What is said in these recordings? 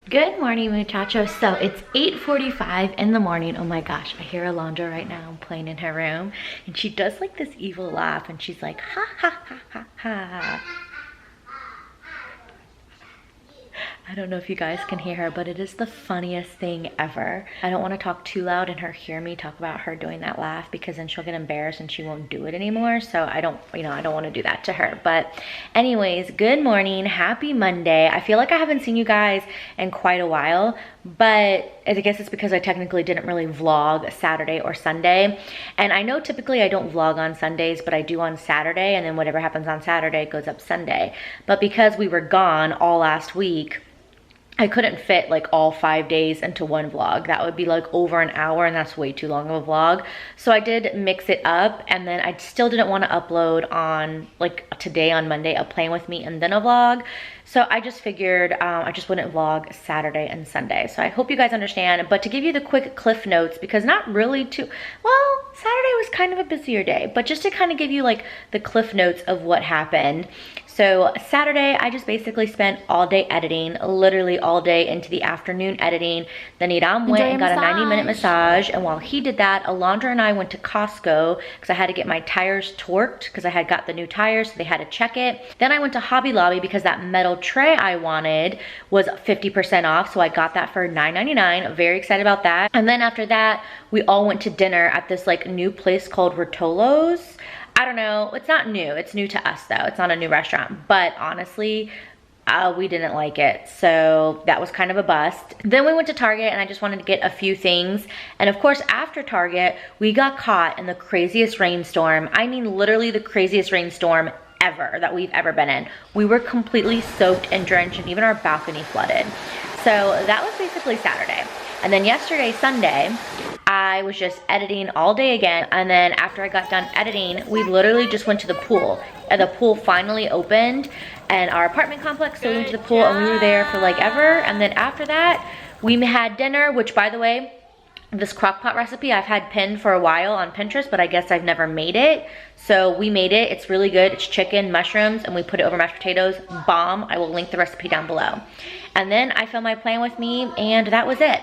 Good morning, muchachos. So it's 8:45 in the morning. Oh my gosh, I hear Alondra right now playing in her room, and she does like this evil laugh, and she's like, ha ha ha ha ha. I don't know if you guys can hear her, but it is the funniest thing ever. I don't want to talk too loud and her hear me talk about her doing that laugh, because then she'll get embarrassed and she won't do it anymore. So I don't want to do that to her. But anyways, good morning, happy Monday. I feel like I haven't seen you guys in quite a while, but I guess it's because I technically didn't really vlog Saturday or Sunday. And I know typically I don't vlog on Sundays, but I do on Saturday, and then whatever happens on Saturday goes up Sunday. But because we were gone all last week, I couldn't fit like all 5 days into one vlog. That would be like over an hour, and that's way too long of a vlog. So I did mix it up, and then I still didn't want to upload on like today on Monday a plan with me and then a vlog. So I just figured I just wouldn't vlog Saturday and Sunday. So I hope you guys understand. But to give you the quick cliff notes, because not really too, well, Saturday was kind of a busier day, but just to kind of give you like the cliff notes of what happened. So Saturday, I just basically spent all day editing, literally all day into the afternoon editing. Then Iram went and got a 90-minute massage. And while he did that, Alondra and I went to Costco because I had to get my tires torqued because I had got the new tires, so they had to check it. Then I went to Hobby Lobby because that metal tray I wanted was 50% off. So I got that for $9.99. Very excited about that. And then after that, we all went to dinner at this like new place called Rotolo's. I don't know, it's not new. It's new to us though. It's not a new restaurant, but honestly, we didn't like it. So that was kind of a bust. Then we went to Target, and I just wanted to get a few things. And of course, after Target, we got caught in the craziest rainstorm. I mean, literally the craziest rainstorm ever that we've ever been in. We were completely soaked and drenched, and even our balcony flooded. So that was basically Saturday. And then yesterday, Sunday, I was just editing all day again. And then after I got done editing, we literally just went to the pool. And the pool finally opened in our apartment complex. So we went to the pool, and we were there for like ever. And then after that, we had dinner, which by the way, this Crockpot recipe I've had pinned for a while on Pinterest, but I guess I've never made it. So we made it. It's really good. It's chicken, mushrooms, and we put it over mashed potatoes. Bomb. I will link the recipe down below. And then I filmed my plan with me, and that was it.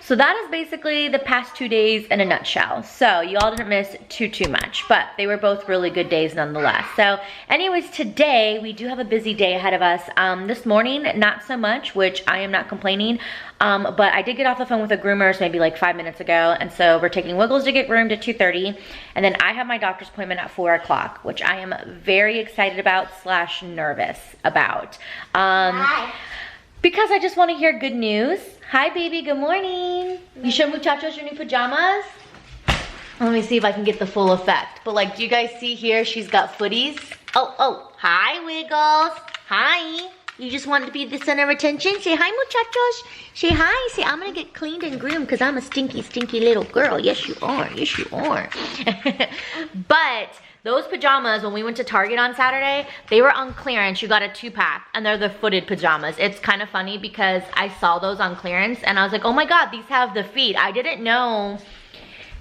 So that is basically the past 2 days in a nutshell. So you all didn't miss too much, but they were both really good days nonetheless. So anyways, today we do have a busy day ahead of us. This morning, not so much, which I am not complaining. But I did get off the phone with the groomers maybe like 5 minutes ago. And so we're taking Wiggles to get groomed at 2:30. And then I have my doctor's appointment at 4 o'clock, which I am very excited about / nervous about. Because I just want to hear good news. Hi, baby. Good morning. You show muchachos your new pajamas? Let me see if I can get the full effect. But like, do you guys see here? She's got footies. Oh. Hi, Wiggles. Hi. You just wanted to be the center of attention? Say hi, muchachos. Say hi. Say, I'm going to get cleaned and groomed because I'm a stinky little girl. Yes, you are. Yes, you are. But those pajamas, when we went to Target on Saturday, they were on clearance. You got a 2-pack, and they're the footed pajamas. It's kind of funny because I saw those on clearance, and I was like, oh my God, these have the feet. I didn't know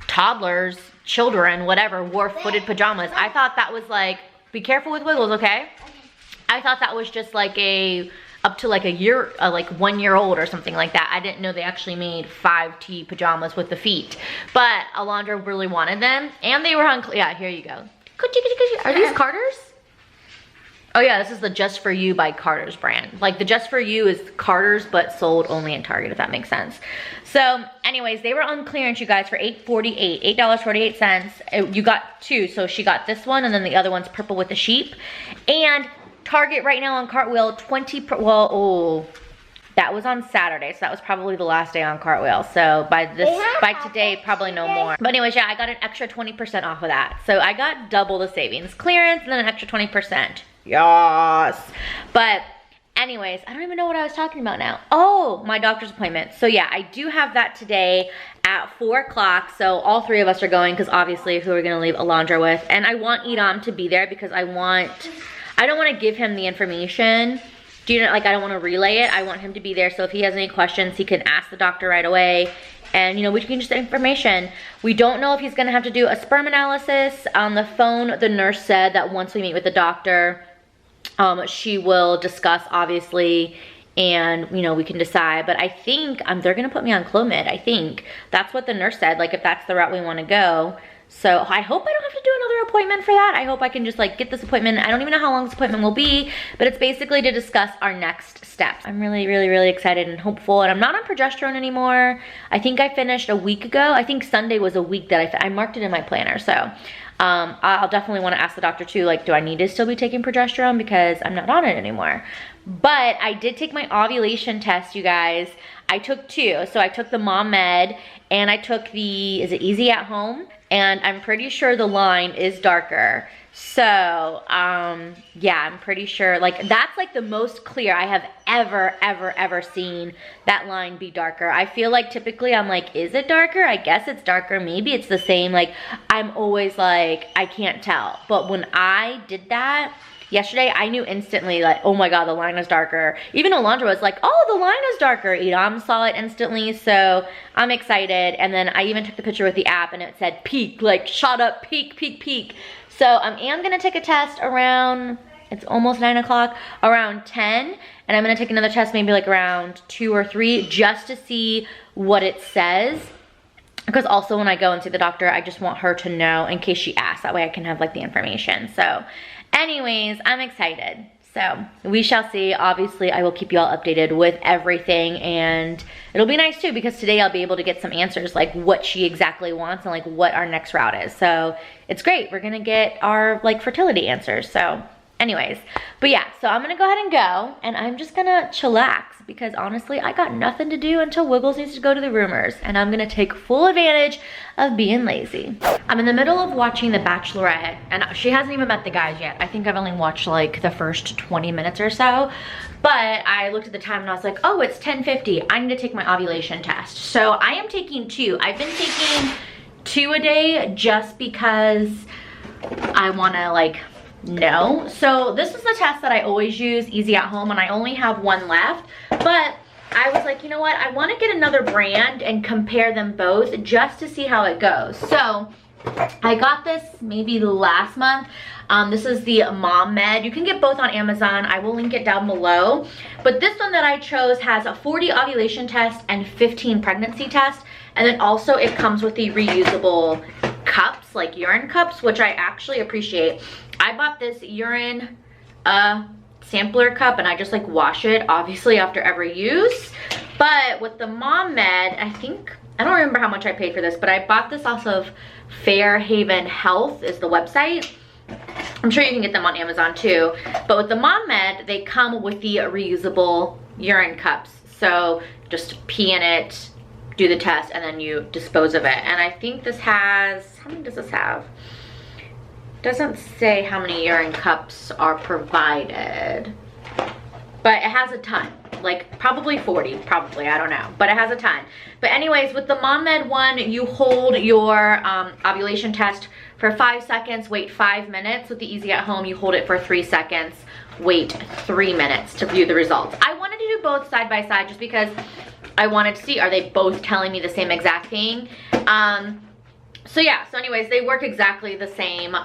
toddlers, children, whatever, wore footed pajamas. I thought that was like, be careful with Wiggles, okay? I thought that was just like up to like a year, like 1 year old or something like that. I didn't know they actually made 5T pajamas with the feet. But Alondra really wanted them, and they were on, yeah, here you go. Are these Carter's? Oh yeah, this is the Just For You by Carter's brand. Like the Just For You is Carter's, but sold only in Target, if that makes sense. So anyways, they were on clearance, you guys, for $8.48, $8.48. You got two, so she got this one, and then the other one's purple with the sheep. And Target right now on Cartwheel, that was on Saturday, so that was probably the last day on Cartwheel. So by today, probably no more. But anyways, yeah, I got an extra 20% off of that. So I got double the savings. Clearance and then an extra 20%. Yes. But anyways, I don't even know what I was talking about now. Oh, my doctor's appointment. So yeah, I do have that today at 4 o'clock. So all three of us are going, because obviously who we're gonna leave Alondra with. And I want Iram to be there because I don't want to give him the information. Do you know, like, I don't want to relay it. I want him to be there, so if he has any questions, he can ask the doctor right away. And, you know, we can just get information. We don't know if he's going to have to do a sperm analysis. On the phone, the nurse said that once we meet with the doctor, she will discuss, obviously, and you know, we can decide. But I think they're gonna put me on Clomid. I think that's what the nurse said, like if that's the route we want to go. So I hope I don't have to do another appointment for that. I hope I can just like get this appointment. I don't even know how long this appointment will be, but it's basically to discuss our next steps. I'm really, really, really excited and hopeful, and I'm not on progesterone anymore. I think I finished a week ago. I think Sunday was a week that I marked it in my planner. So I'll definitely want to ask the doctor too, like, do I need to still be taking progesterone because I'm not on it anymore? But I did take my ovulation test, you guys. I took 2. So I took the Mom Med and I took the, is it Easy at Home? And I'm pretty sure the line is darker. So, yeah, I'm pretty sure, like, that's like the most clear I have ever seen that line be darker. I feel like typically I'm like, is it darker? I guess it's darker. Maybe it's the same. Like, I'm always like, I can't tell. But when I did that yesterday, I knew instantly, like, oh my God, the line is darker. Even Alondra was like, oh, the line is darker. Edam saw it instantly, so I'm excited. And then I even took the picture with the app and it said peak, like shot up, peak, peak, peak. So I am gonna take a test around, it's almost 9 o'clock, around 10. And I'm gonna take another test maybe like around 2 or 3 just to see what it says. Because also when I go and see the doctor, I just want her to know in case she asks. That way I can have like the information. So anyways, I'm excited. So we shall see. Obviously, I will keep you all updated with everything, and it'll be nice too because today I'll be able to get some answers, like what she exactly wants and like what our next route is. So it's great. We're gonna get our like fertility answers. So anyways, but yeah, so I'm gonna go ahead and go, and I'm just gonna chillax because honestly, I got nothing to do until Wiggles needs to go to the roomers, and I'm gonna take full advantage of being lazy. I'm in the middle of watching The Bachelorette, and she hasn't even met the guys yet. I think I've only watched like the first 20 minutes or so, but I looked at the time and I was like, oh, it's 10:50. I need to take my ovulation test. So I am taking 2. I've been taking 2 a day just because I wanna like know. So this is the test that I always use, Easy at Home, and I only have 1 left, but I was like, you know what, I want to get another brand and compare them both just to see how it goes. So I got this maybe last month. This is the Mom Med. You can get both on Amazon. I will link it down below, but this one that I chose has a 40 ovulation test and 15 pregnancy test, and then also it comes with the reusable cups, like urine cups, which I actually appreciate. I bought this urine sampler cup, and I just like wash it obviously after every use. But with the Mom Med, I don't remember how much I paid for this, but I bought this off of Fairhaven Health is the website. I'm sure you can get them on Amazon too. But with the Mom Med, they come with the reusable urine cups. So just pee in it, do the test, and then you dispose of it. And I think this has, how many does this have? Doesn't say how many urine cups are provided, but it has a ton, like probably 40, probably, I don't know, but it has a ton. But anyways, with the Mom Med one, you hold your ovulation test for 5 seconds, wait 5 minutes. With the Easy at Home, you hold it for 3 seconds, wait 3 minutes to view the results. I wanted to do both side by side just because I wanted to see, are they both telling me the same exact thing? So yeah, so anyways, they work exactly the same.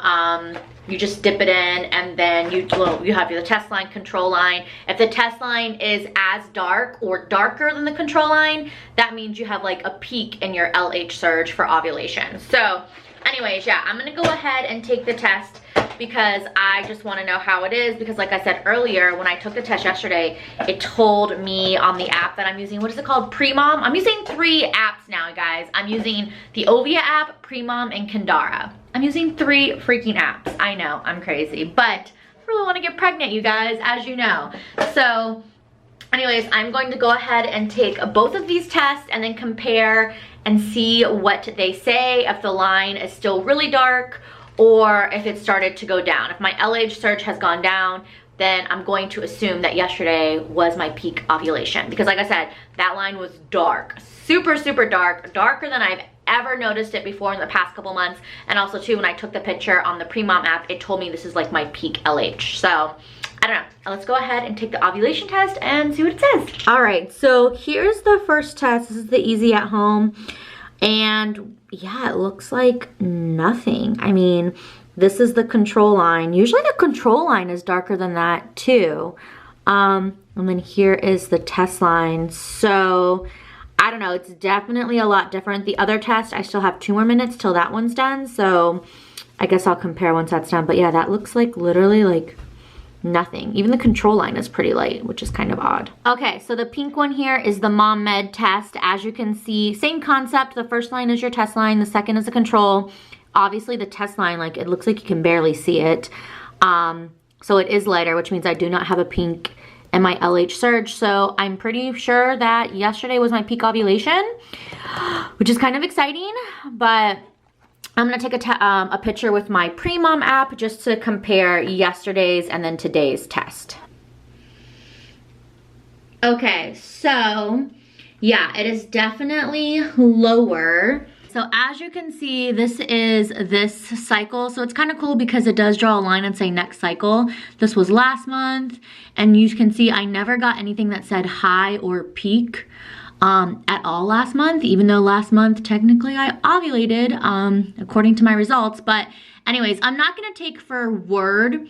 You just dip it in, and then you have your test line, control line. If the test line is as dark or darker than the control line, that means you have like a peak in your LH surge for ovulation. So anyways, yeah, I'm gonna go ahead and take the test because I just want to know how it is, because like I said earlier, when I took the test yesterday, it told me on the app that I'm using, what is it called, Premom? I'm using 3 apps now, guys. I'm using the Ovia app, Premom, and Kendara. I'm using 3 freaking apps. I know, I'm crazy, but I really want to get pregnant, you guys, as you know. So anyways, I'm going to go ahead and take both of these tests and then compare and see what they say, if the line is still really dark or if it started to go down. If my LH surge has gone down, then I'm going to assume that yesterday was my peak ovulation. Because like I said, that line was dark, super, super dark, darker than I've ever noticed it before in the past couple months. And also too, when I took the picture on the Premom app, it told me this is like my peak LH. So I don't know, let's go ahead and take the ovulation test and see what it says. All right, so here's the first test. This is the Easy at Home. And yeah, it looks like nothing. I mean, this is the control line. Usually the control line is darker than that too. And then here is the test line. So I don't know, it's definitely a lot different. The other test, I still have 2 more minutes till that one's done. So I guess I'll compare once that's done. But yeah, that looks like literally like nothing. Even the control line is pretty light, which is kind of odd. Okay, so the pink one here is the Mom Med test. As you can see, same concept. The first line is your test line. The second is the control. Obviously the test line, like it looks like you can barely see it. So it is lighter, which means I do not have a pink in my LH surge. So I'm pretty sure that yesterday was my peak ovulation, which is kind of exciting, but I'm gonna take a picture with my Pre-Mom app just to compare yesterday's and then today's test. Okay, so yeah, it is definitely lower. So as you can see, this is this cycle. So it's kind of cool because it does draw a line and say next cycle. This was last month, and you can see I never got anything that said high or peak at all last month, even though last month technically I ovulated according to my results. But anyways, I'm not gonna take for word,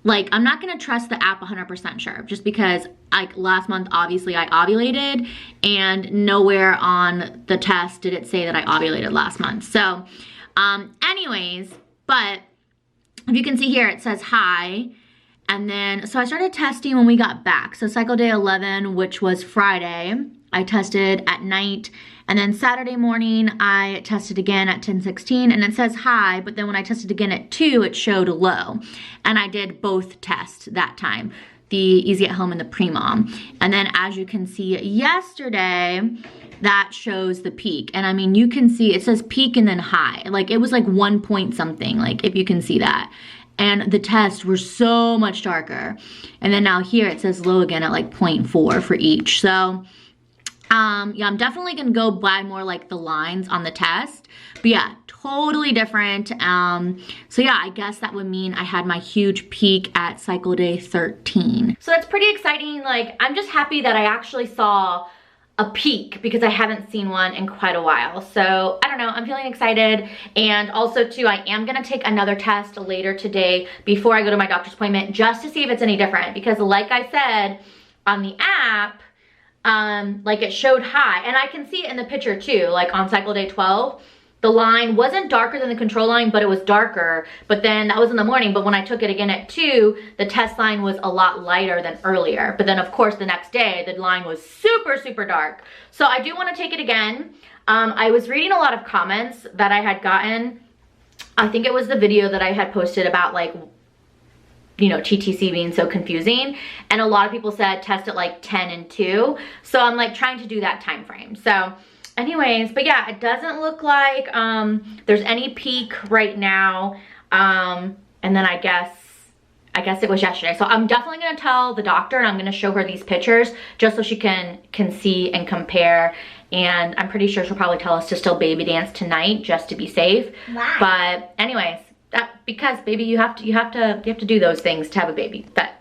like I'm not gonna trust the app 100% sure, just because like last month obviously I ovulated and nowhere on the test did it say that I ovulated last month. So anyways, but if you can see here it says high. And then, so I started testing when we got back. So cycle day 11, which was Friday, I tested at night. And then Saturday morning, I tested again at 10:16, and it says high, but then when I tested again at 2, it showed low. And I did both tests that time, the Easy at Home and the Pre-Mom. And then as you can see yesterday, that shows the peak. And I mean, you can see, it says peak and then high. Like it was like 1 point something, like if you can see that. And the tests were so much darker. And then now here it says low again at like 0.4 for each. So yeah, I'm definitely gonna go by more like the lines on the test. But yeah, totally different. So yeah, I guess that would mean I had my huge peak at cycle day 13. So that's pretty exciting. Like, I'm just happy that I actually saw a peak because I haven't seen one in quite a while. So I don't know, I'm feeling excited. And also too, I am gonna take another test later today before I go to my doctor's appointment just to see if it's any different. Because like I said, on the app, like it showed high, and I can see it in the picture too, like on cycle day 12. The line wasn't darker than the control line, but it was darker. But then that was in the morning, but when I took it again at 2, the test line was a lot lighter than earlier. But then of course the next day, the line was super, super dark. So I do wanna take it again. I was reading a lot of comments that I had gotten. I think it was the video that I had posted about like, you know, TTC being so confusing. And a lot of people said test it like 10 and 2. So I'm like trying to do that time frame. So anyways, but yeah, it doesn't look like there's any peak right now. And then I guess it was yesterday. So I'm definitely gonna tell the doctor, and I'm gonna show her these pictures just so she can see and compare. And I'm pretty sure she'll probably tell us to still baby dance tonight just to be safe. Wow. But anyways, because baby, you have to do those things to have a baby. But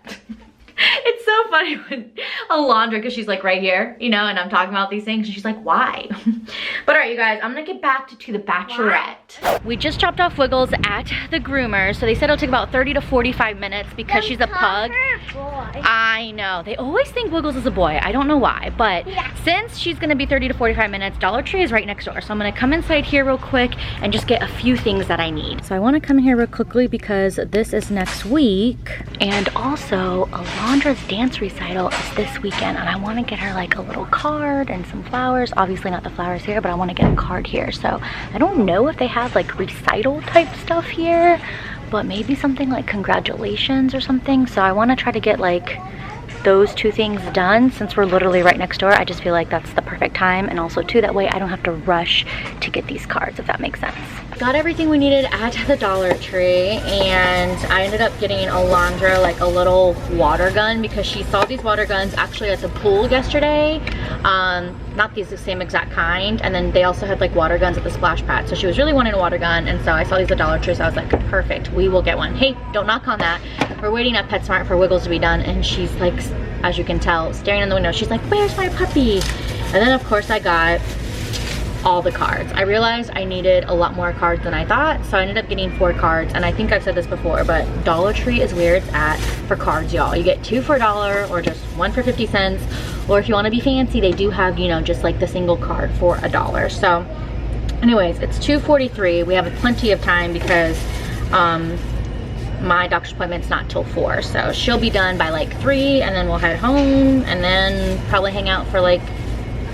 it's so funny when Alondra, because she's like right here, you know, and I'm talking about these things and she's like, why? But all right, you guys, I'm gonna get back to the Bachelorette. We just dropped off Wiggles at the groomer. So they said it'll take about 30 to 45 minutes because she's a pug. I know, they always think Wiggles is a boy. I don't know why, but since she's gonna be 30 to 45 minutes, Dollar Tree is right next door. So I'm gonna come inside here real quick and just get a few things that I need. So I wanna come here real quickly because this is next week. And also, Alondra's dance recital is this weekend, and I want to get her like a little card and some flowers. Obviously not the flowers here, but I want to get a card here. So I don't know if they have like recital type stuff here, but maybe something like congratulations or something. So I want to try to get like those 2 things done since we're literally right next door. I just feel like that's the perfect time, and also too, that way I don't have to rush to get these cards, if that makes sense. Got everything we needed at the Dollar Tree, and I ended up getting Alondra like a little water gun because she saw these water guns actually at the pool yesterday. Not these the same exact kind, and then they also had like water guns at the splash pad. So she was really wanting a water gun, and so I saw these at Dollar Tree, so I was like, perfect, we will get one. Hey, don't knock on that. We're waiting at PetSmart for Wiggles to be done, and she's like, as you can tell, staring in the window. She's like, where's my puppy? And then of course I got all the cards. I realized I needed a lot more cards than I thought, so I ended up getting 4 cards, and I think I've said this before, but Dollar Tree is where it's at for cards, y'all. You get 2 for $1 or just 1 for 50 cents, or if you want to be fancy, they do have, you know, just like the single card for $1. So anyways, it's 2:43. We have plenty of time because my doctor's appointment's not till 4, so she'll be done by like 3, and then we'll head home and then probably hang out for like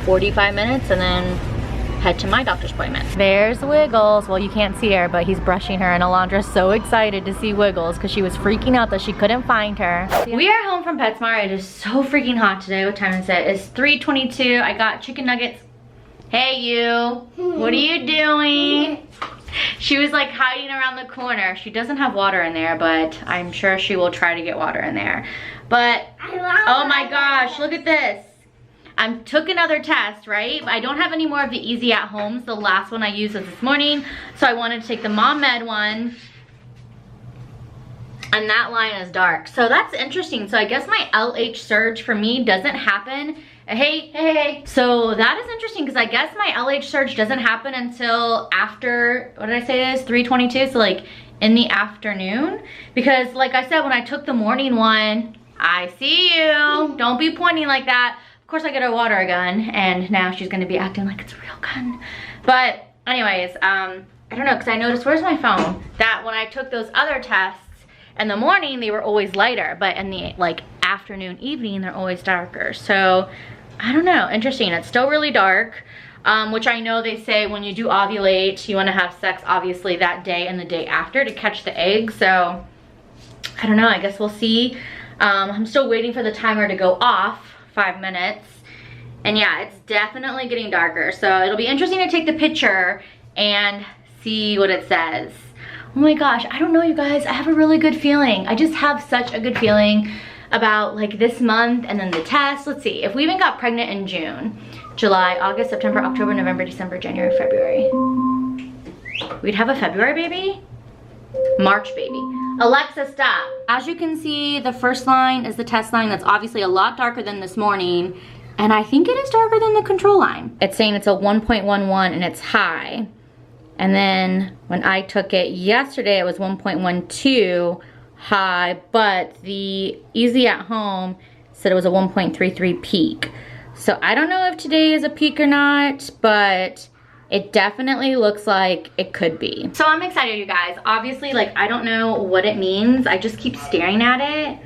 45 minutes and then head to my doctor's appointment. There's Wiggles. Well, you can't see her, but he's brushing her, and Alondra's so excited to see Wiggles because she was freaking out that she couldn't find her. We are home from PetSmart. It is so freaking hot today. What time is it? It's 3:22. I got chicken nuggets. Hey you, what are you doing? She was like hiding around the corner. She doesn't have water in there, but I'm sure she will try to get water in there. But, oh my gosh, look at this. I took another test, right? I don't have any more of the Easy at Homes. The last one I used was this morning. So I wanted to take the Mom Med one. And that line is dark. So that's interesting. So I guess my LH surge for me doesn't happen. Hey. So that is interesting because I guess my LH surge doesn't happen until after, what did I say it is? 3:22, so like in the afternoon. Because like I said, when I took the morning one, I see you. Don't be pointing like that. Of course I get her water gun, and now she's gonna be acting like it's a real gun. But anyways, I don't know, because I noticed, where's my phone? That when I took those other tests in the morning, they were always lighter, but in the like afternoon, evening, they're always darker. So I don't know, interesting. It's still really dark, which I know they say when you do ovulate, you want to have sex obviously that day and the day after to catch the egg. So I don't know, I guess we'll see. I'm still waiting for the timer to go off, 5 minutes. And yeah, it's definitely getting darker. So it'll be interesting to take the picture and see what it says. Oh my gosh, I don't know you guys, I have a really good feeling. I just have such a good feeling about like this month and then the test. Let's see, if we even got pregnant in June, July, August, September, October, November, December, January, February. We'd have a February baby? March baby. Alexa, stop. As you can see, the first line is the test line. That's obviously a lot darker than this morning. And I think it is darker than the control line. It's saying it's a 1.11 and it's high. And then when I took it yesterday, it was 1.12 high, but the Easy at Home said it was a 1.33 peak. So I don't know if today is a peak or not, but it definitely looks like it could be. So I'm excited, you guys. Obviously, like, I don't know what it means. I just keep staring at it.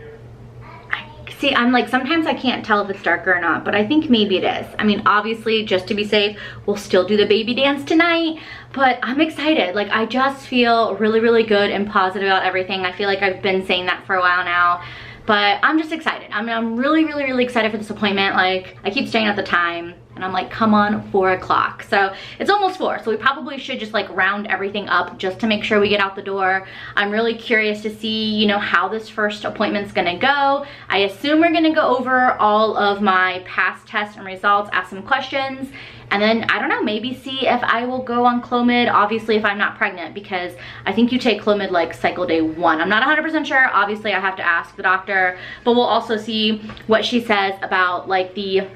See, I'm like, sometimes I can't tell if it's darker or not, but I think maybe it is. I mean, obviously, just to be safe, we'll still do the baby dance tonight, but I'm excited. Like, I just feel really, really good and positive about everything. I feel like I've been saying that for a while now, but I'm just excited. I mean, I'm really, really, really excited for this appointment. Like, I keep staring at the time, and I'm like, come on, 4 o'clock. So it's almost 4, so we probably should just like round everything up just to make sure we get out the door. I'm really curious to see, you know, how this first appointment's gonna go. I assume we're gonna go over all of my past tests and results, ask some questions, and then, I don't know, maybe see if I will go on Clomid, obviously if I'm not pregnant, because I think you take Clomid like cycle day 1. I'm not 100% sure, obviously I have to ask the doctor, but we'll also see what she says about like the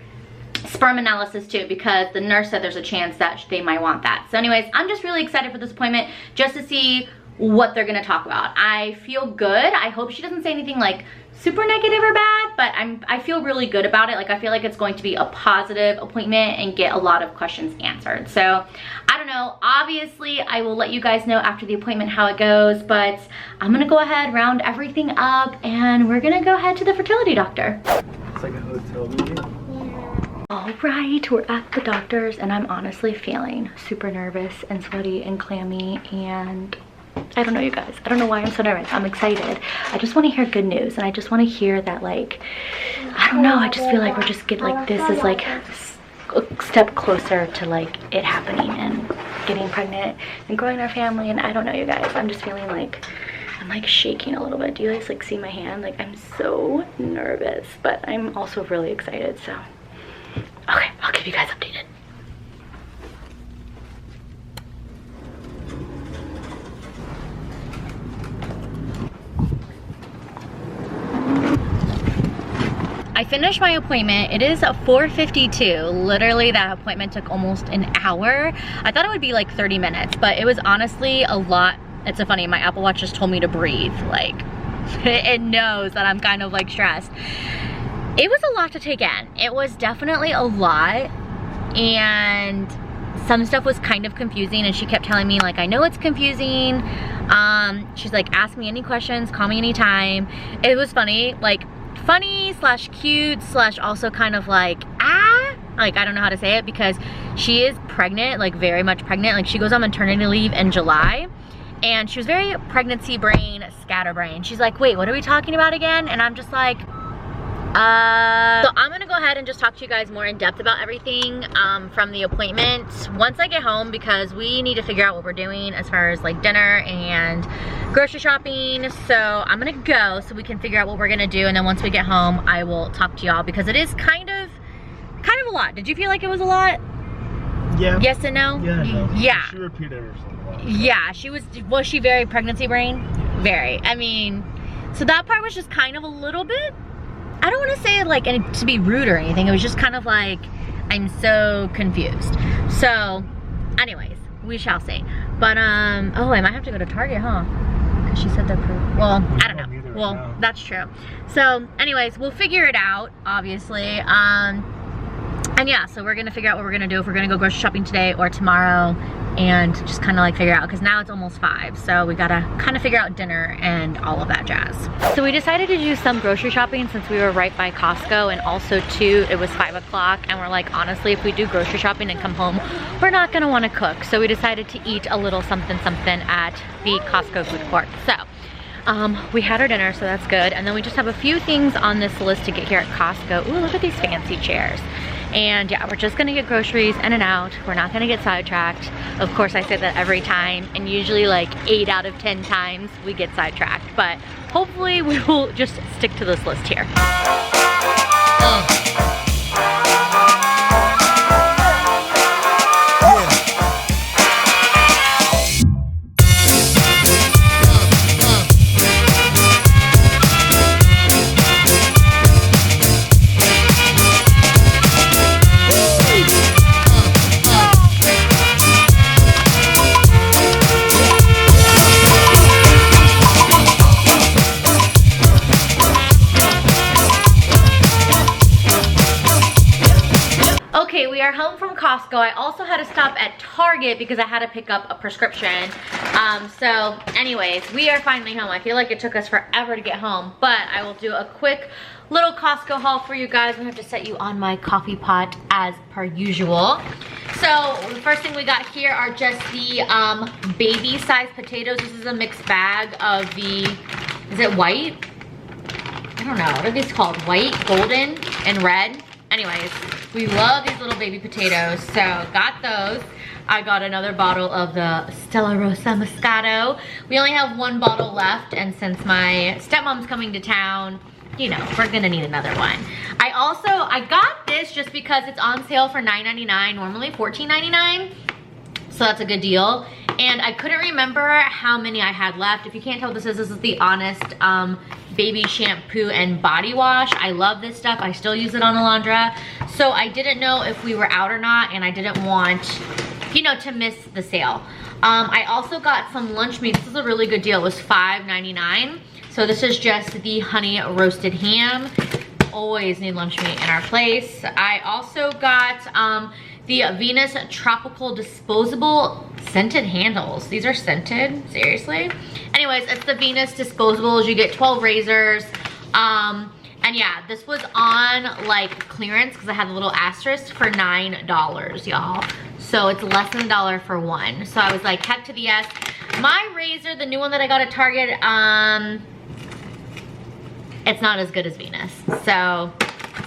sperm analysis too, because the nurse said there's a chance that they might want that. So anyways, I'm just really excited for this appointment just to see what they're gonna talk about. I feel good. I hope she doesn't say anything like super negative or bad, but I feel really good about it. Like, I feel like it's going to be a positive appointment and get a lot of questions answered. So I don't know, obviously I will let you guys know after the appointment how it goes, but I'm gonna go ahead, round everything up, and we're gonna go ahead to the fertility doctor. It's like a hotel meeting. All right, we're at the doctor's, and I'm honestly feeling super nervous and sweaty and clammy, and I don't know, you guys. I don't know why I'm so nervous. I'm excited. I just want to hear good news, and I just want to hear that, like, I don't know, I just feel like we're just getting, like, this is like a step closer to like it happening and getting pregnant and growing our family. And I don't know, you guys, I'm just feeling like I'm like shaking a little bit. Do you guys like see my hand? Like, I'm so nervous, but I'm also really excited. So okay, I'll keep you guys updated. I finished my appointment. It is 4:52. Literally that appointment took almost an hour. I thought it would be like 30 minutes, but it was honestly a lot. It's so funny, my Apple Watch just told me to breathe. Like, it knows that I'm kind of like stressed. It was a lot to take in. It was definitely a lot, and some stuff was kind of confusing, and she kept telling me like, I know it's confusing. She's like, ask me any questions, call me anytime. It was funny, like funny slash cute slash also kind of like, like I don't know how to say it, because she is pregnant, like very much pregnant. Like she goes on maternity leave in July, and she was very pregnancy brain, scatterbrain. She's like, wait, what are we talking about again? And I'm just like, so I'm gonna go ahead and just talk to you guys more in depth about everything from the appointment once I get home, because we need to figure out what we're doing as far as like dinner and grocery shopping. So I'm gonna go so we can figure out what we're gonna do, and then once we get home I will talk to y'all, because it is kind of a lot. Did you feel like it was a lot? Yeah. Yes and no? Yeah, no. Yeah. She repeated herself a lot. Yeah, was she very pregnancy brain? Very. I mean, so that part was just kind of a little bit, I don't want to say it like to be rude or anything. It was just kind of like, I'm so confused. So anyways, we shall see. But oh, I might have to go to Target, huh? Because she said they're well, I don't know. Well, right, that's true. So anyways, we'll figure it out, obviously. And yeah, so we're gonna figure out what we're gonna do, if we're gonna go grocery shopping today or tomorrow, and just kind of like figure out, because now it's almost 5, so we gotta kind of figure out dinner and all of that jazz. So we decided to do some grocery shopping since we were right by Costco, and also too, it was 5 o'clock, and we're like, honestly, if we do grocery shopping and come home, we're not gonna want to cook. So we decided to eat a little something at the Costco food court. So we had our dinner, so that's good. And then we just have a few things on this list to get here at Costco. Ooh, look at these fancy chairs. And yeah, we're just gonna get groceries in and out. We're not gonna get sidetracked. Of course, I say that every time, and usually like 8 out of 10 times we get sidetracked, but hopefully we will just stick to this list here. Okay, we are home from Costco. I also had to stop at Target because I had to pick up a prescription. So anyways, we are finally home. I feel like it took us forever to get home, but I will do a quick little Costco haul for you guys. I have to set you on my coffee pot as per usual. So the first thing we got here are just the baby size potatoes. This is a mixed bag of the, is it white? I don't know, what are these called? White, golden, and red. Anyways, we love these little baby potatoes, so got those. I got another bottle of the Stella Rosa Moscato. We only have 1 bottle left, and since my stepmom's coming to town, you know, we're gonna need another one. I got this just because it's on sale for $9.99, normally $14.99. So that's a good deal. And I couldn't remember how many I had left. If you can't tell what this is the Honest baby shampoo and body wash. I love this stuff. I still use it on Alondra. So I didn't know if we were out or not, and I didn't want, you know, to miss the sale. I also got some lunch meat. This is a really good deal. It was $5.99. So this is just the honey roasted ham. Always need lunch meat in our place. I also got the Venus Tropical Disposable Scented Handles. These are scented, seriously. Anyways, it's the Venus Disposables. You get 12 razors. And yeah, this was on like clearance because I had a little asterisk for $9, y'all. So it's less than $1 for one. So I was like, heck to the yes. My razor, the new one that I got at Target, it's not as good as Venus. So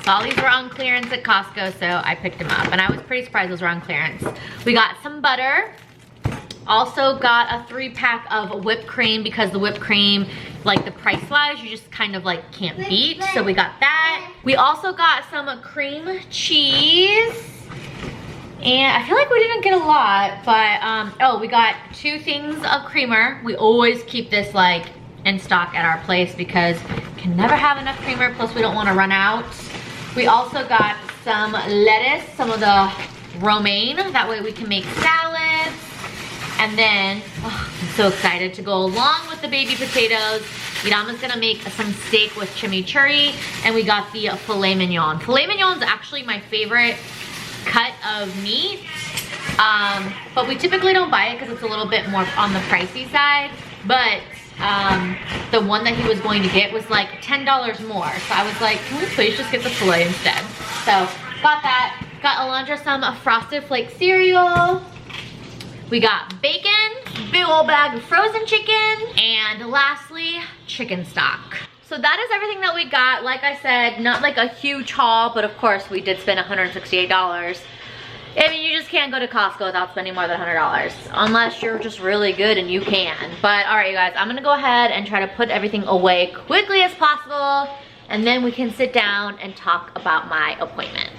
all these were on clearance at Costco, so I picked them up. And I was pretty surprised those were on clearance. We got some butter. Also got a 3-pack of whipped cream because the whipped cream, like the price-wise, you just kind of like can't beat. So we got that. We also got some cream cheese. And I feel like we didn't get a lot, but oh, we got 2 things of creamer. We always keep this like in stock at our place because we can never have enough creamer, plus we don't want to run out. We also got some lettuce, some of the romaine. That way we can make salads. And then, oh, I'm so excited to go along with the baby potatoes. Irama's gonna make some steak with chimichurri, and we got the filet mignon. Filet mignon is actually my favorite cut of meat, but we typically don't buy it because it's a little bit more on the pricey side. But the one that he was going to get was like $10 more. So I was like, can we please just get the filet instead? So got that. Got Alondra some Frosted Flake cereal. We got bacon, big old bag of frozen chicken, and lastly, chicken stock. So that is everything that we got. Like I said, not like a huge haul, but of course we did spend $168. I mean, you just can't go to Costco without spending more than $100, unless you're just really good and you can. But all right, you guys, I'm gonna go ahead and try to put everything away quickly as possible, and then we can sit down and talk about my appointment.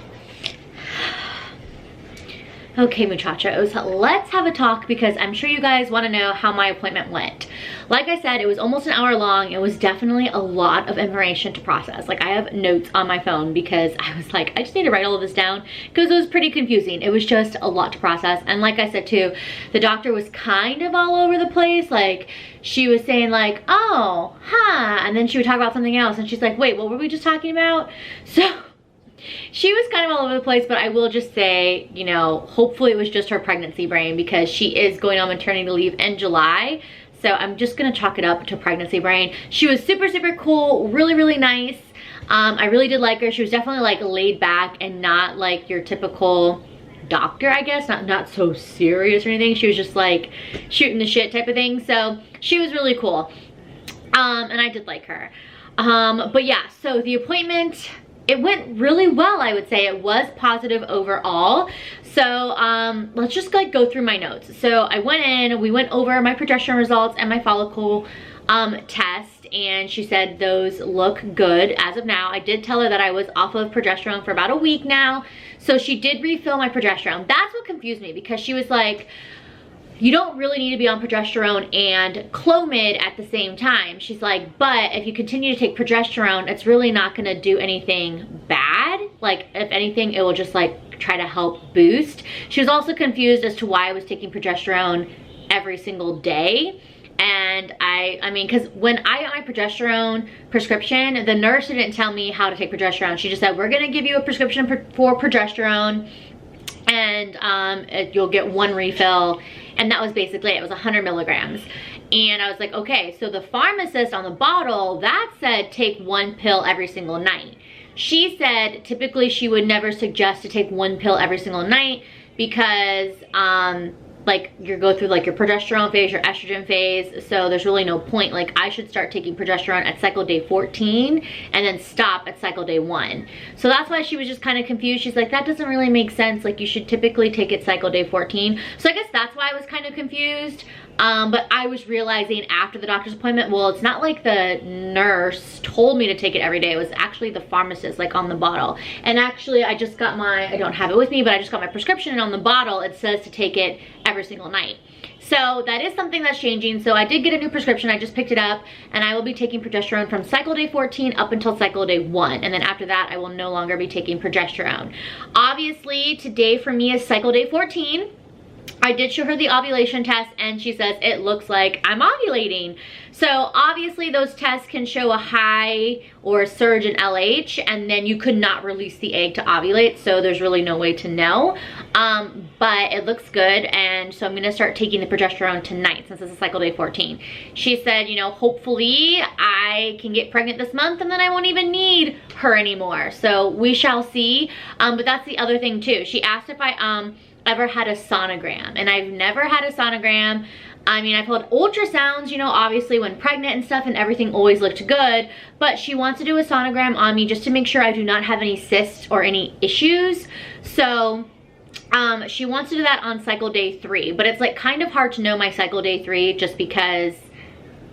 Okay, muchachos, let's have a talk because I'm sure you guys want to know how my appointment went. Like I said, it was almost an hour long. It was definitely a lot of information to process. Like, I have notes on my phone because I was like, I just need to write all of this down because it was pretty confusing. It was just a lot to process. And like I said too, the doctor was kind of all over the place. Like, she was saying like, oh, huh, and then she would talk about something else and she's like, wait, what were we just talking about? So she was kind of all over the place, but I will just say, you know, hopefully it was just her pregnancy brain because she is going on maternity leave in July. So I'm just gonna chalk it up to pregnancy brain. She was super, super cool, really, really nice. I really did like her. She was definitely like laid back and not like your typical doctor, I guess. Not so serious or anything. She was just like shooting the shit type of thing. So she was really cool. And I did like her. But yeah, so the appointment, it went really well, I would say. It was positive overall. So let's just like go through my notes. So I went in, we went over my progesterone results and my follicle test, and she said those look good as of now. I did tell her that I was off of progesterone for about a week now. So she did refill my progesterone. That's what confused me because she was like, you don't really need to be on progesterone and Clomid at the same time. She's like, but if you continue to take progesterone, it's really not gonna do anything bad. Like, if anything, it will just like try to help boost. She was also confused as to why I was taking progesterone every single day. And I mean, because when I got my progesterone prescription, the nurse didn't tell me how to take progesterone. She just said, we're gonna give you a prescription for progesterone, and you'll get one refill. And that was basically it. It was 100 milligrams. And I was like, okay, so the pharmacist on the bottle, that said take one pill every single night. She said typically she would never suggest to take one pill every single night because like you go through like your progesterone phase, your estrogen phase, so there's really no point. Like, I should start taking progesterone at cycle day 14 and then stop at cycle day 1. So that's why she was just kind of confused. She's like, that doesn't really make sense. Like, you should typically take it cycle day 14. So I guess that's why I was kind of confused. But I was realizing after the doctor's appointment, well, it's not like the nurse told me to take it every day. It was actually the pharmacist, like on the bottle. And actually, I just got I don't have it with me, but I just got my prescription, and on the bottle, it says to take it every single night. So that is something that's changing. So I did get a new prescription. I just picked it up, and I will be taking progesterone from cycle day 14 up until cycle day 1. And then after that, I will no longer be taking progesterone. Obviously, today for me is cycle day 14. I did show her the ovulation test, and she says it looks like I'm ovulating. So obviously those tests can show a high or a surge in LH, and then you could not release the egg to ovulate, so there's really no way to know. But it looks good, and so I'm gonna start taking the progesterone tonight since this is cycle day 14. She said, you know, hopefully I can get pregnant this month and then I won't even need her anymore. So we shall see. But that's the other thing too. She asked if I ever had a sonogram, and I've never had a sonogram. I mean, I've had ultrasounds, you know, obviously when pregnant and stuff, and everything always looked good, but she wants to do a sonogram on me just to make sure I do not have any cysts or any issues. So she wants to do that on cycle day 3, but it's like kind of hard to know my cycle day 3 just because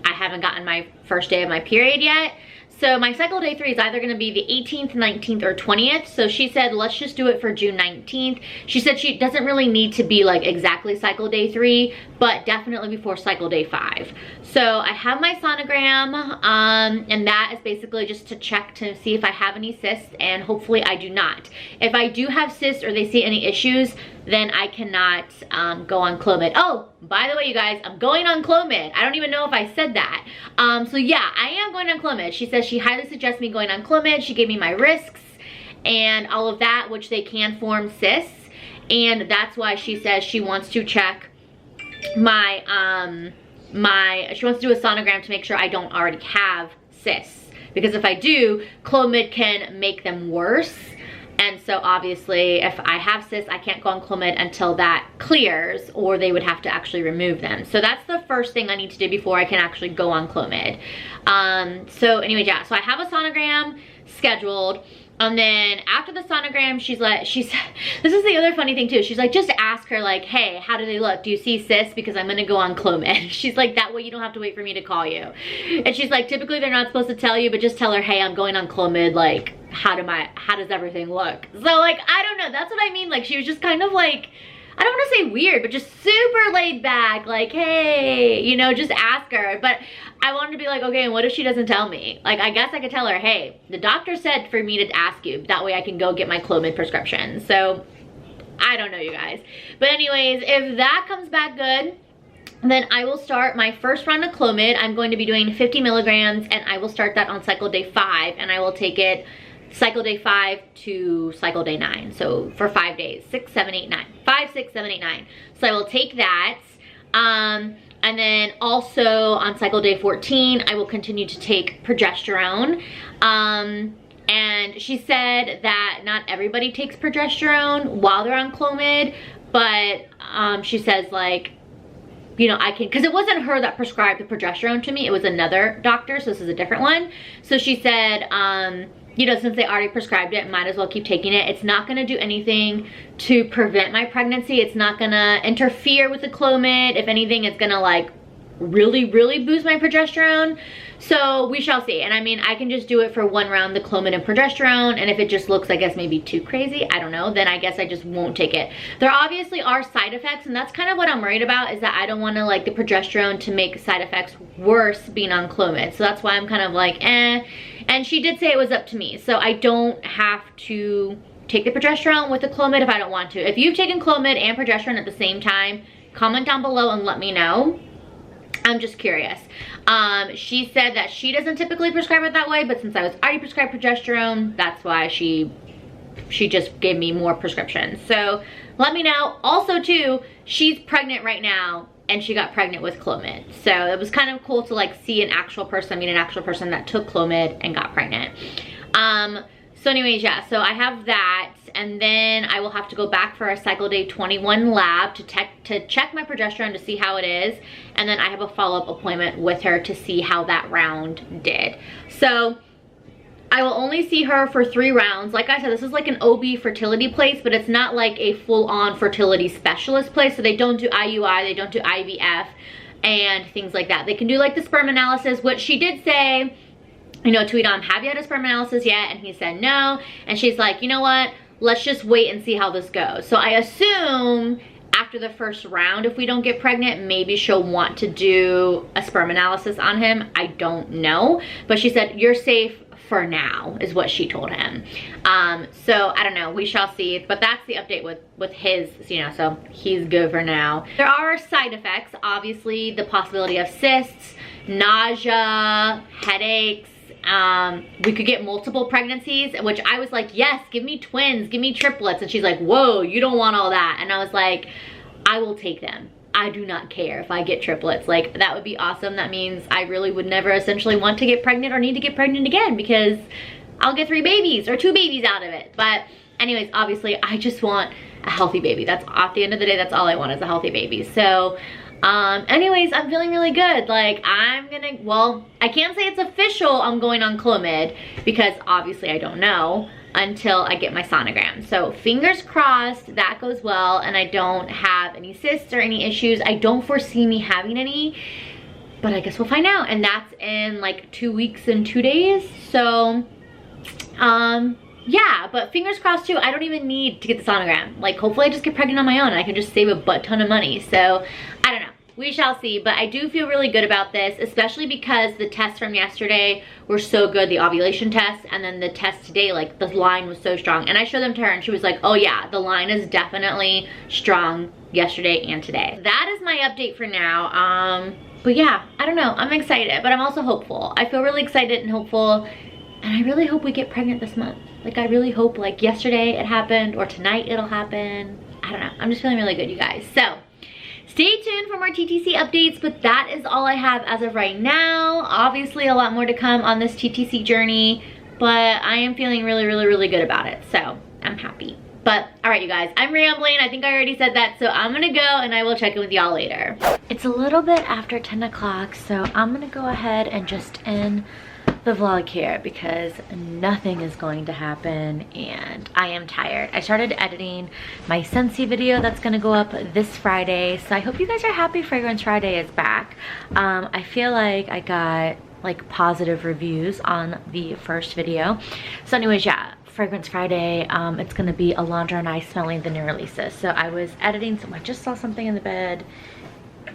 I haven't gotten my first day of my period yet. So my cycle day 3 is either going to be the 18th, 19th, or 20th. So she said, let's just do it for June 19th. She said she doesn't really need to be like exactly cycle day 3, but definitely before cycle day 5. So I have my sonogram, and that is basically just to check to see if I have any cysts, and hopefully I do not. If I do have cysts or they see any issues, then I cannot go on Clomid. Oh, by the way, you guys, I'm going on Clomid. I don't even know if I said that. So yeah, I am going on Clomid. She says she highly suggests me going on Clomid. She gave me my risks and all of that, which they can form cysts. And that's why she says she wants to check my, she wants to do a sonogram to make sure I don't already have cysts. Because if I do, Clomid can make them worse. And so obviously if I have cysts, I can't go on Clomid until that clears, or they would have to actually remove them. So that's the first thing I need to do before I can actually go on Clomid. So anyway, yeah, so I have a sonogram scheduled. And then after the sonogram, this is the other funny thing too. She's like, just ask her like, hey, how do they look? Do you see cysts? Because I'm gonna go on Clomid. She's like, that way you don't have to wait for me to call you. And she's like, typically they're not supposed to tell you, but just tell her, hey, I'm going on Clomid, like, how does everything look? So like, I don't know, that's what I mean. Like, she was just kind of like, I don't want to say weird, but just super laid back, like, hey, you know, just ask her. But I wanted to be like, okay, and what if she doesn't tell me? Like, I guess I could tell her, hey, the doctor said for me to ask you. That way I can go get my Clomid prescription. So, I don't know, you guys. But anyways, if that comes back good, then I will start my first round of Clomid. I'm going to be doing 50 milligrams, and I will start that on cycle day 5, and I will take it cycle day 5 to cycle day 9. So for 5 days, 6, 7, 8, 9. 5, 6, 7, 8, 9. So I will take that. And then also on cycle day 14, I will continue to take progesterone. And she said that not everybody takes progesterone while they're on Clomid, but she says like, you know, I can, because it wasn't her that prescribed the progesterone to me, it was another doctor, so this is a different one. So she said, you know, since they already prescribed it, might as well keep taking it. It's not gonna do anything to prevent my pregnancy. It's not gonna interfere with the Clomid. If anything, it's gonna like really, really boost my progesterone. So we shall see. And I mean, I can just do it for 1 round, the Clomid and progesterone. And if it just looks, I guess, maybe too crazy, I don't know, then I guess I just won't take it. There obviously are side effects, and that's kind of what I'm worried about, is that I don't want to like the progesterone to make side effects worse being on Clomid. So that's why I'm kind of like, eh. And she did say it was up to me. So I don't have to take the progesterone with the Clomid if I don't want to. If you've taken Clomid and progesterone at the same time, comment down below and let me know. I'm just curious. She said that she doesn't typically prescribe it that way, but since I was already prescribed progesterone, that's why she just gave me more prescriptions. So let me know. Also too, she's pregnant right now, and she got pregnant with Clomid. So it was kind of cool to like see an actual person, meet an actual person that took Clomid and got pregnant. So anyways, yeah, so I have that, and then I will have to go back for a cycle day 21 lab to check my progesterone to see how it is, and then I have a follow-up appointment with her to see how that round did. So I will only see her for 3 rounds. Like I said, this is like an OB fertility place, but it's not like a full-on fertility specialist place, so they don't do IUI, they don't do IVF, and things like that. They can do like the sperm analysis, which she did say, you know, tweet on, have you had a sperm analysis yet? And he said no. And she's like, you know what? Let's just wait and see how this goes. So I assume after the first round, if we don't get pregnant, maybe she'll want to do a sperm analysis on him. I don't know. But she said, you're safe for now, is what she told him. So I don't know, we shall see. But that's the update with his, you know, so he's good for now. There are side effects, obviously, the possibility of cysts, nausea, headaches. We could get multiple pregnancies, which I was like, yes, give me twins, give me triplets. And she's like, whoa, you don't want all that. And I was like, I will take them. I do not care if I get triplets. Like, that would be awesome. That means I really would never essentially want to get pregnant or need to get pregnant again, because I'll get 3 babies or 2 babies out of it. But anyways, obviously I just want a healthy baby. That's, at the end of the day, that's all I want, is a healthy baby. So anyways, I'm feeling really good. Like, I'm gonna, well, I can't say it's official I'm going on Clomid, because obviously I don't know until I get my sonogram. So fingers crossed that goes well and I don't have any cysts or any issues. I don't foresee me having any, but I guess we'll find out, and that's in like 2 weeks and 2 days. So yeah, but fingers crossed too. I don't even need to get the sonogram. Like, hopefully I just get pregnant on my own and I can just save a butt ton of money. So I don't know, we shall see. But I do feel really good about this, especially because the tests from yesterday were so good, the ovulation test, and then the test today, like the line was so strong. And I showed them to her and she was like, oh yeah, the line is definitely strong yesterday and today. That is my update for now. But yeah, I don't know, I'm excited, but I'm also hopeful. I feel really excited and hopeful, and I really hope we get pregnant this month. Like, I really hope, like, yesterday it happened or tonight it'll happen. I don't know, I'm just feeling really good, you guys. So stay tuned for more TTC updates, but that is all I have as of right now. Obviously a lot more to come on this TTC journey, but I am feeling really, really, really good about it. So I'm happy. But all right, you guys, I'm rambling. I think I already said that. So I'm gonna go and I will check in with y'all later. It's a little bit after 10 o'clock, so I'm gonna go ahead and just end the vlog here because nothing is going to happen and I am tired. I started editing my Scentsy video that's gonna go up this Friday, so I hope you guys are happy Fragrance Friday is back. I feel like I got like positive reviews on the first video. So anyways, yeah, Fragrance Friday, it's gonna be Alondra and I smelling the new releases. So I was editing, so I just saw something in the bed.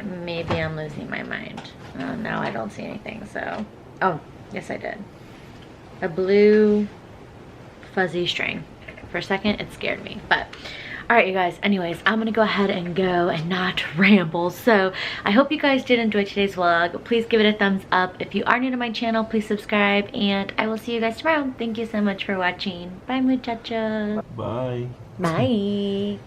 Maybe I'm losing my mind. Oh no, I don't see anything, so. Oh, yes I did. A blue fuzzy string. For a second, it scared me, but all right, you guys, anyways, I'm gonna go ahead and go and not ramble. So I hope you guys did enjoy today's vlog. Please give it a thumbs up. If you are new to my channel, please subscribe, and I will see you guys tomorrow. Thank you so much for watching. Bye, muchacha. Bye. Bye.